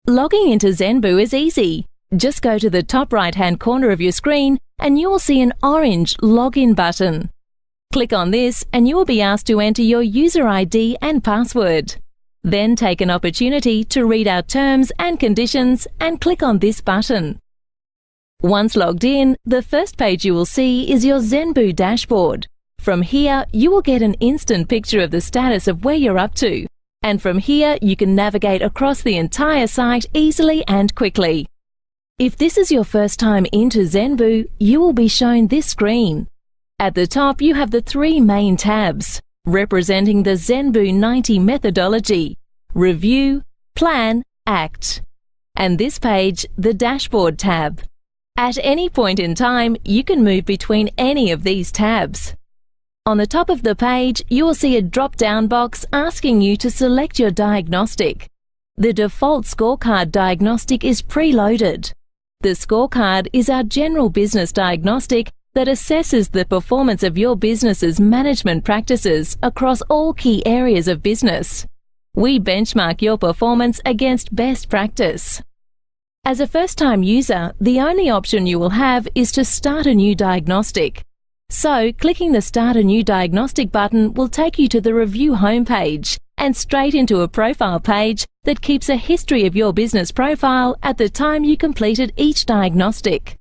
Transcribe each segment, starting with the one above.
Logging into Zenbuu is easy. Just go to the top right-hand corner of your screen and you will see an orange Login button. Click on this and you will be asked to enter your user ID and password. Then take an opportunity to read our terms and conditions and click on this button. Once logged in, the first page you will see is your Zenbuu dashboard. From here, you will get an instant picture of the status of where you're up to. And from here, you can navigate across the entire site easily and quickly. If this is your first time into Zenbuu, you will be shown this screen. At the top, you have the three main tabs, representing the Zenbuu 90 methodology: Review, Plan, Act. And this page, the Dashboard tab. At any point in time, you can move between any of these tabs. On the top of the page, you will see a drop-down box asking you to select your diagnostic. The default scorecard diagnostic is preloaded. The scorecard is our general business diagnostic that assesses the performance of your business's management practices across all key areas of business. We benchmark your performance against best practice. As a first-time user, the only option you will have is to start a new diagnostic. So, clicking the Start a New Diagnostic button will take you to the Review homepage and straight into a profile page that keeps a history of your business profile at the time you completed each diagnostic.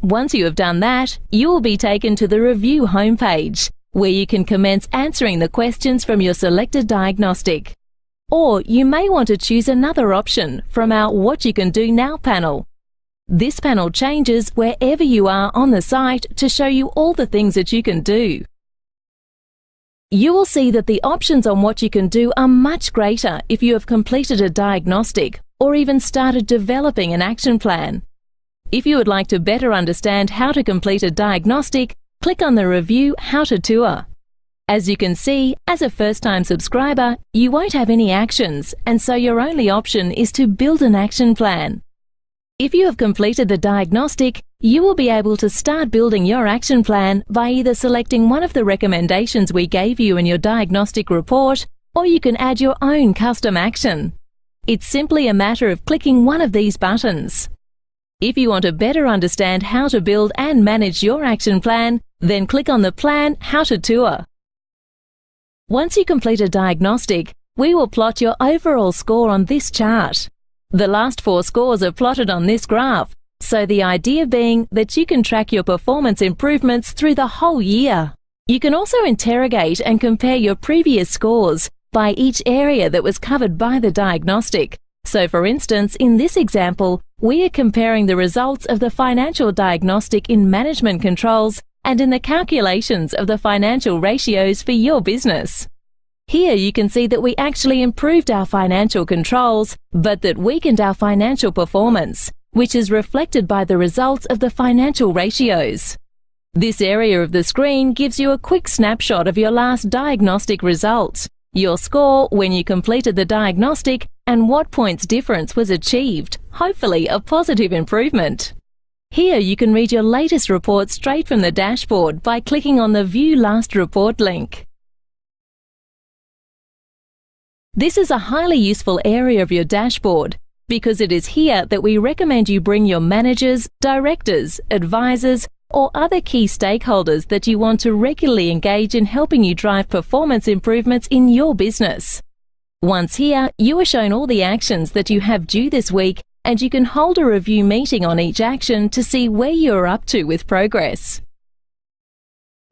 Once you have done that, you will be taken to the Review homepage, where you can commence answering the questions from your selected diagnostic. Or you may want to choose another option from our What You Can Do Now panel. This panel changes wherever you are on the site to show you all the things that you can do. You will see that the options on what you can do are much greater if you have completed a diagnostic or even started developing an action plan. If you would like to better understand how to complete a diagnostic, click on the Review How to Tour. As you can see, as a first-time subscriber, you won't have any actions, and so your only option is to build an action plan. If you have completed the diagnostic, you will be able to start building your action plan by either selecting one of the recommendations we gave you in your diagnostic report, or you can add your own custom action. It's simply a matter of clicking one of these buttons. If you want to better understand how to build and manage your action plan, then click on the Plan How to Tour. Once you complete a diagnostic, we will plot your overall score on this chart. The last 4 scores are plotted on this graph, so the idea being that you can track your performance improvements through the whole year. You can also interrogate and compare your previous scores by each area that was covered by the diagnostic. So for instance, in this example, we are comparing the results of the financial diagnostic in management controls and in the calculations of the financial ratios for your business. Here you can see that we actually improved our financial controls, but that weakened our financial performance, which is reflected by the results of the financial ratios. This area of the screen gives you a quick snapshot of your last diagnostic result, your score when you completed the diagnostic, and what points difference was achieved, hopefully a positive improvement. Here you can read your latest report straight from the dashboard by clicking on the View Last Report link. This is a highly useful area of your dashboard because it is here that we recommend you bring your managers, directors, advisors, or other key stakeholders that you want to regularly engage in helping you drive performance improvements in your business. Once here, you are shown all the actions that you have due this week, and you can hold a review meeting on each action to see where you are up to with progress.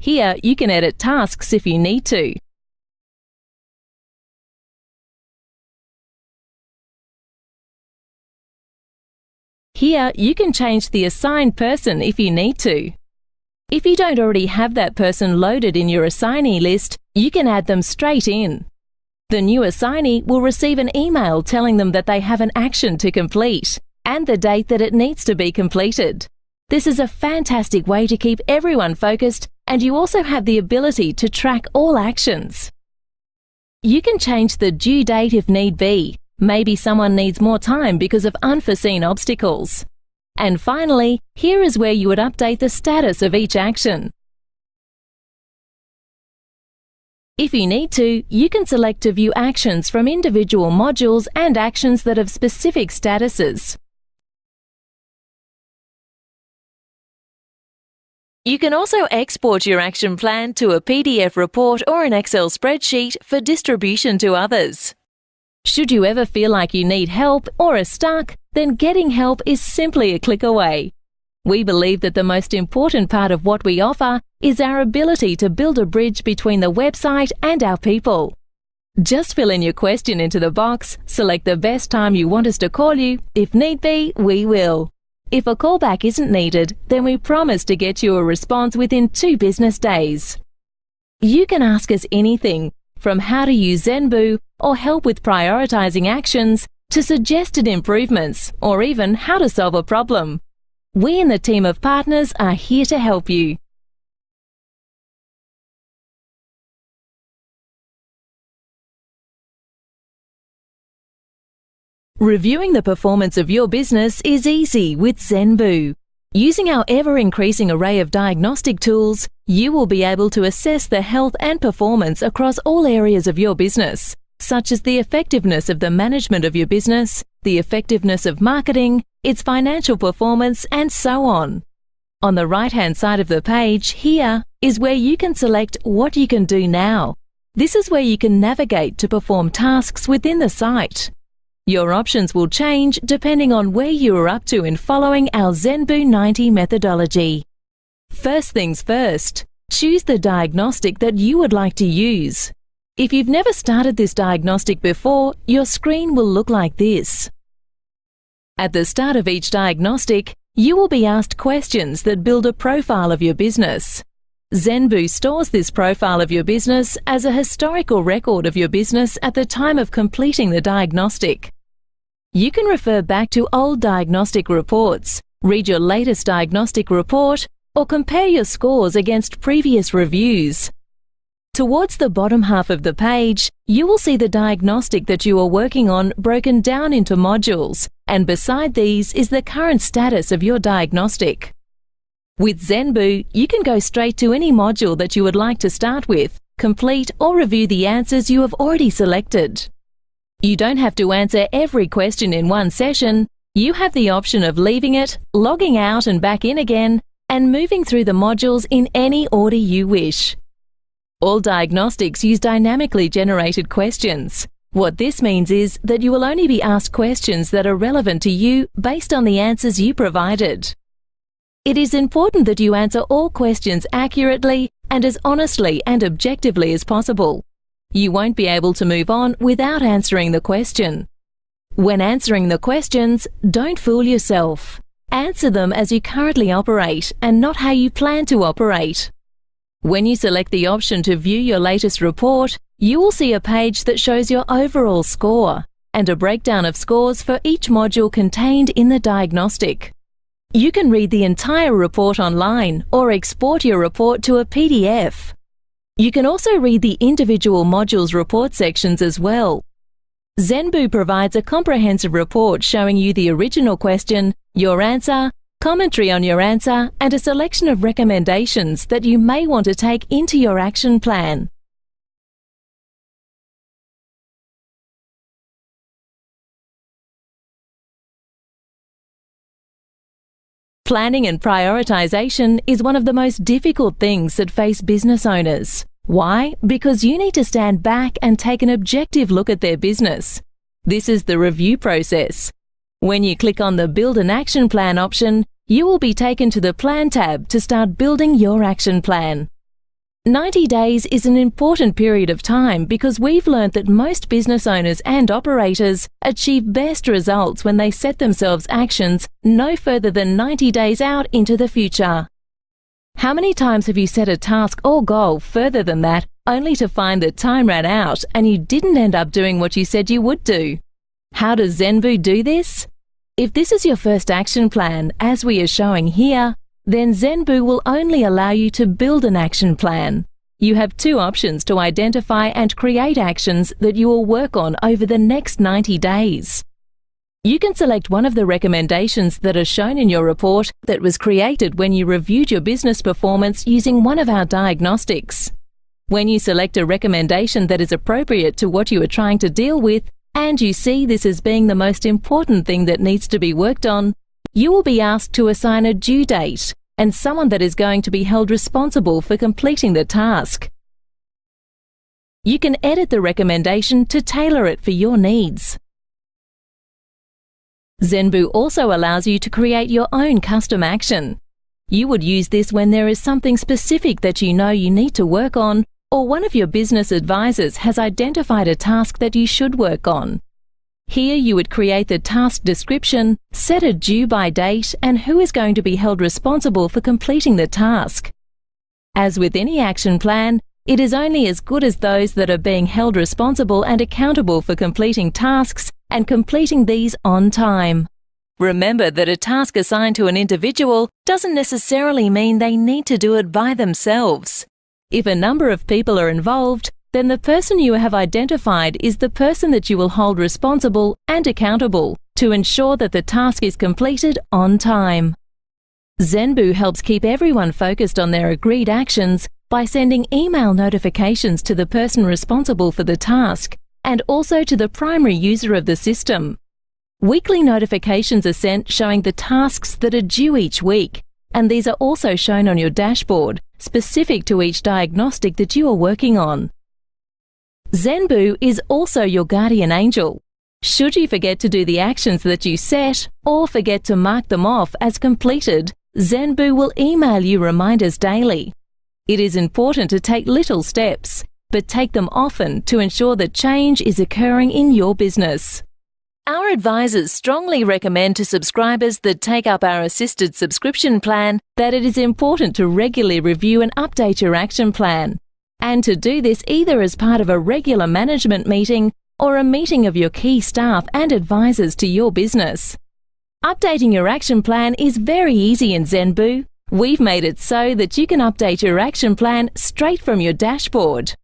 Here, you can edit tasks if you need to. Here, you can change the assigned person if you need to. If you don't already have that person loaded in your assignee list, you can add them straight in. The new assignee will receive an email telling them that they have an action to complete and the date that it needs to be completed. This is a fantastic way to keep everyone focused, and you also have the ability to track all actions. You can change the due date if need be. Maybe someone needs more time because of unforeseen obstacles. And finally, here is where you would update the status of each action. If you need to, you can select to view actions from individual modules and actions that have specific statuses. You can also export your action plan to a PDF report or an Excel spreadsheet for distribution to others. Should you ever feel like you need help or are stuck, then getting help is simply a click away. We believe that the most important part of what we offer is our ability to build a bridge between the website and our people. Just fill in your question into the box, select the best time you want us to call you. If need be, we will. If a callback isn't needed, then we promise to get you a response within 2 business days. You can ask us anything, from how to use Zenbuu or help with prioritizing actions to suggested improvements or even how to solve a problem. We and the team of partners are here to help you. Reviewing the performance of your business is easy with Zenbuu. Using our ever-increasing array of diagnostic tools, you will be able to assess the health and performance across all areas of your business, such as the effectiveness of the management of your business, the effectiveness of marketing, its financial performance, and so on. On the right-hand side of the page, here, is where you can select what you can do now. This is where you can navigate to perform tasks within the site. Your options will change depending on where you are up to in following our Zenbuu 90 methodology. First things first, choose the diagnostic that you would like to use. If you've never started this diagnostic before, your screen will look like this. At the start of each diagnostic, you will be asked questions that build a profile of your business. Zenbuu stores this profile of your business as a historical record of your business at the time of completing the diagnostic. You can refer back to old diagnostic reports, read your latest diagnostic report, or compare your scores against previous reviews. Towards the bottom half of the page, you will see the diagnostic that you are working on broken down into modules, and beside these is the current status of your diagnostic. With Zenbuu, you can go straight to any module that you would like to start with, complete or review the answers you have already selected. You don't have to answer every question in one session. You have the option of leaving it, logging out and back in again, and moving through the modules in any order you wish. All diagnostics use dynamically generated questions. What this means is that you will only be asked questions that are relevant to you based on the answers you provided. It is important that you answer all questions accurately and as honestly and objectively as possible. You won't be able to move on without answering the question. When answering the questions, don't fool yourself. Answer them as you currently operate and not how you plan to operate. When you select the option to view your latest report, you will see a page that shows your overall score and a breakdown of scores for each module contained in the diagnostic. You can read the entire report online or export your report to a PDF. You can also read the individual modules report sections as well. Zenbuu provides a comprehensive report showing you the original question, your answer, commentary on your answer, and a selection of recommendations that you may want to take into your action plan. Planning and prioritization is one of the most difficult things that face business owners. Why? Because you need to stand back and take an objective look at their business. This is the review process. When you click on the Build an Action Plan option, you will be taken to the Plan tab to start building your action plan. 90 days is an important period of time because we've learned that most business owners and operators achieve best results when they set themselves actions no further than 90 days out into the future. How many times have you set a task or goal further than that only to find that time ran out and you didn't end up doing what you said you would do? How does Zenbuu do this? If this is your first action plan, as we are showing here, then Zenbuu will only allow you to build an action plan. You have two options to identify and create actions that you will work on over the next 90 days. You can select one of the recommendations that are shown in your report that was created when you reviewed your business performance using one of our diagnostics. When you select a recommendation that is appropriate to what you are trying to deal with, and you see this as being the most important thing that needs to be worked on, you will be asked to assign a due date and someone that is going to be held responsible for completing the task. You can edit the recommendation to tailor it for your needs. Zenbuu also allows you to create your own custom action. You would use this when there is something specific that you know you need to work on, or one of your business advisors has identified a task that you should work on. Here you would create the task description, set a due by date, and who is going to be held responsible for completing the task. As with any action plan, it is only as good as those that are being held responsible and accountable for completing tasks and completing these on time. Remember that a task assigned to an individual doesn't necessarily mean they need to do it by themselves. If a number of people are involved, then the person you have identified is the person that you will hold responsible and accountable to ensure that the task is completed on time. Zenbuu helps keep everyone focused on their agreed actions by sending email notifications to the person responsible for the task and also to the primary user of the system. Weekly notifications are sent showing the tasks that are due each week, and these are also shown on your dashboard, specific to each diagnostic that you are working on. Zenbuu is also your guardian angel. Should you forget to do the actions that you set or forget to mark them off as completed, Zenbuu will email you reminders daily. It is important to take little steps, but take them often to ensure that change is occurring in your business. Our advisors strongly recommend to subscribers that take up our assisted subscription plan that it is important to regularly review and update your action plan, and to do this either as part of a regular management meeting or a meeting of your key staff and advisors to your business. Updating your action plan is very easy in Zenbuu. We've made it so that you can update your action plan straight from your dashboard.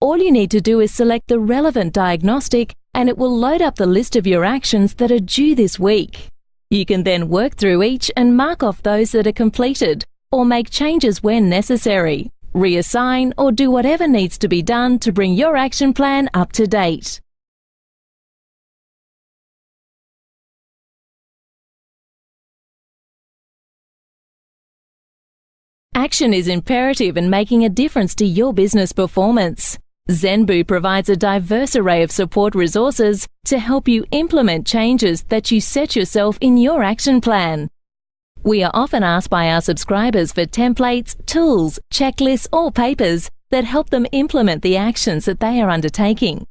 All you need to do is select the relevant diagnostic and it will load up the list of your actions that are due this week. You can then work through each and mark off those that are completed, or make changes when necessary, reassign or do whatever needs to be done to bring your action plan up to date. Action is imperative in making a difference to your business performance. Zenbuu provides a diverse array of support resources to help you implement changes that you set yourself in your action plan. We are often asked by our subscribers for templates, tools, checklists, or papers that help them implement the actions that they are undertaking.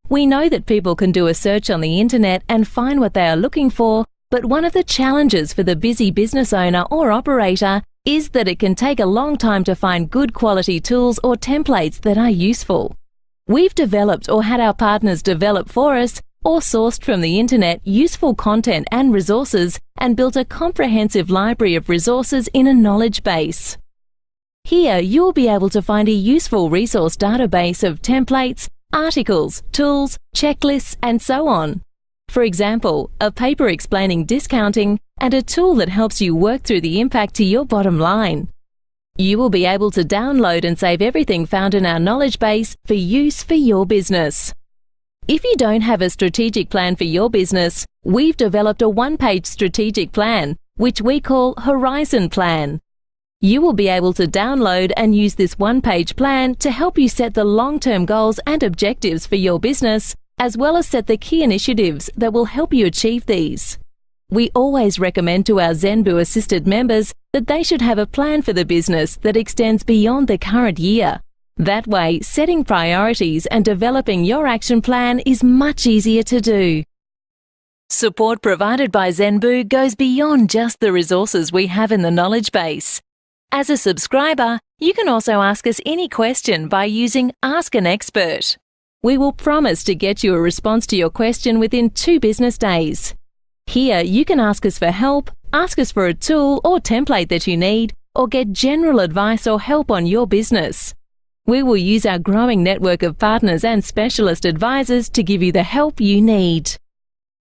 We know that people can do a search on the internet and find what they are looking for, but one of the challenges for the busy business owner or operator is that it can take a long time to find good quality tools or templates that are useful. We've developed or had our partners develop for us or sourced from the internet useful content and resources and built a comprehensive library of resources in a knowledge base. Here you'll be able to find a useful resource database of templates, articles, tools, checklists, and so on. For example, a paper explaining discounting and a tool that helps you work through the impact to your bottom line. You will be able to download and save everything found in our knowledge base for use for your business. If you don't have a strategic plan for your business, we've developed a one-page strategic plan, which we call Horizon Plan. You will be able to download and use this one-page plan to help you set the long-term goals and objectives for your business, as well as set the key initiatives that will help you achieve these. We always recommend to our Zenbuu Assisted members that they should have a plan for the business that extends beyond the current year. That way, setting priorities and developing your action plan is much easier to do. Support provided by Zenbuu goes beyond just the resources we have in the knowledge base. As a subscriber, you can also ask us any question by using Ask an Expert. We will promise to get you a response to your question within 2 business days. Here you can ask us for help, ask us for a tool or template that you need, or get general advice or help on your business. We will use our growing network of partners and specialist advisors to give you the help you need.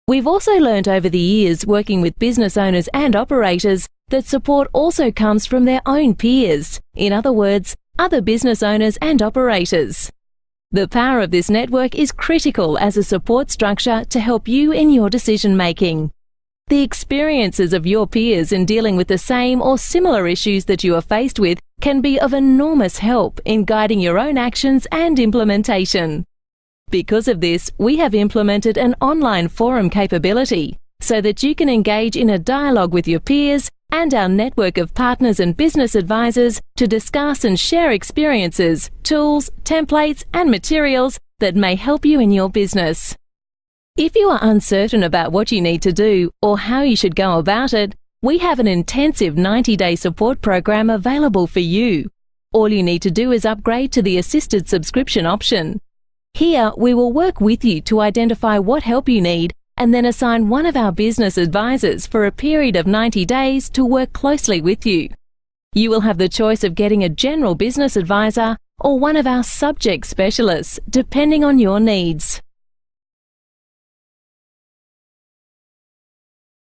We've also learned over the years working with business owners and operators that support also comes from their own peers. In other words, other business owners and operators. The power of this network is critical as a support structure to help you in your decision-making. The experiences of your peers in dealing with the same or similar issues that you are faced with can be of enormous help in guiding your own actions and implementation. Because of this, we have implemented an online forum capability so that you can engage in a dialogue with your peers and our network of partners and business advisors to discuss and share experiences, tools, templates, and materials that may help you in your business. If you are uncertain about what you need to do or how you should go about it, we have an intensive 90-day support program available for you. All you need to do is upgrade to the assisted subscription option. Here, we will work with you to identify what help you need and then assign one of our business advisors for a period of 90 days to work closely with you. You will have the choice of getting a general business advisor or one of our subject specialists, depending on your needs.